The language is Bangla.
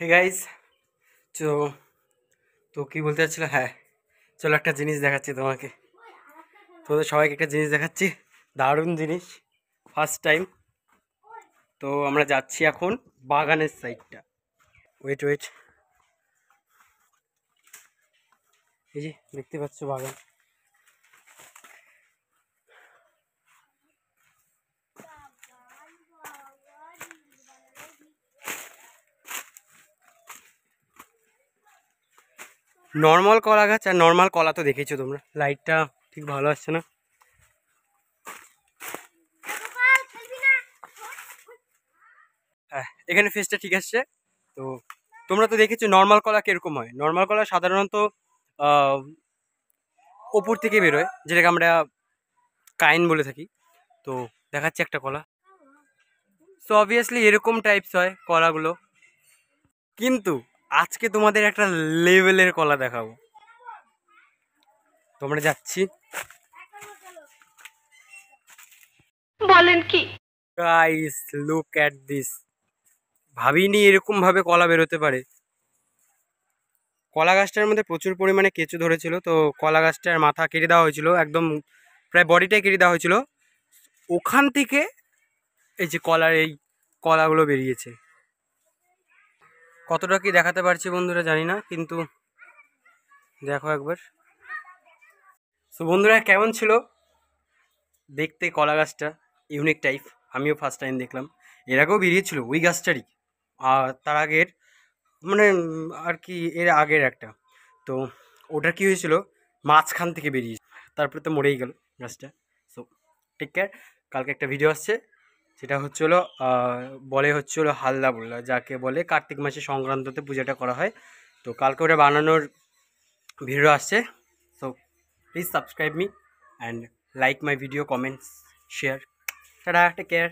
হে গাইস, তো তো কি বলতে চাচ্ছিল? হ্যাঁ, চলো একটা জিনিস দেখাচ্ছি তোমাকে। তোমাদের সবাইকে একটা জিনিস দেখাচ্ছি, দারুণ জিনিস, ফার্স্ট টাইম। তো আমরা যাচ্ছি এখন বাগানের সাইডটা। ওয়েট ওয়েট, এই যে দেখতে পাচ্ছ বাগান। নর্মাল কলা গাছ আর নর্মাল কলা তো দেখেছো তোমরা, লাইটটা ঠিক ভালো আসছে না। হ্যাঁ, এখানে ফেসটা ঠিক আসছে। তো তোমরা তো দেখেছো নর্মাল কলা কিরকম হয়। নর্মাল কলা সাধারণত আহ, ওপর থেকে বেরোয়, যেটাকে আমরা কাইন বলে থাকি। তো দেখাচ্ছি একটা কলা। সো অবভিয়াসলি এরকম টাইপস হয় কলাগুলো, কিন্তু আজকে তোমাদের একটা লেভেলের কলা দেখাবো। তোমরা যাচ্ছি। বলেন কি? Guys, look at this. ভাবিনি এরকম ভাবে কলা বেরোতে পারে। কলা গাছটার মধ্যে প্রচুর পরিমাণে কেঁচু ধরেছিল, তো কলা গাছটার মাথা কেটে দেওয়া হয়েছিল, একদম প্রায় বডিটাই কেটে দেওয়া হয়েছিল। ওখান থেকে এই যে কলার এই কলাগুলো বেরিয়েছে। কতটা কি দেখাতে পারছি বন্ধুরা জানি না, কিন্তু দেখো একবার। তো বন্ধুরা, কেমন ছিল দেখতে কলা গাছটা? Unique type. আমিও ফার্স্ট টাইম দেখলাম। এর আগেও বেরিয়েছিল ওই গাছটারই, আর তার আগের মানে আর কি এর আগের একটা। তো ওটা কি হয়েছিল, মাঝখান থেকে বেরিয়েছে, তারপরে তো মরেই গেল গাছটা। So take care. কালকে একটা ভিডিও আসছে, সেটা হচ্ছে হলো বলে হচ্ছে হলো হালদা বললা, যাকে বলে কার্তিক মাসে সংক্রান্ততে পূজাটা করা হয়। তো কালকে ওটা বানানোর ভিডিও আসছে। So please subscribe me and like my video, comments, share. Tata, take care.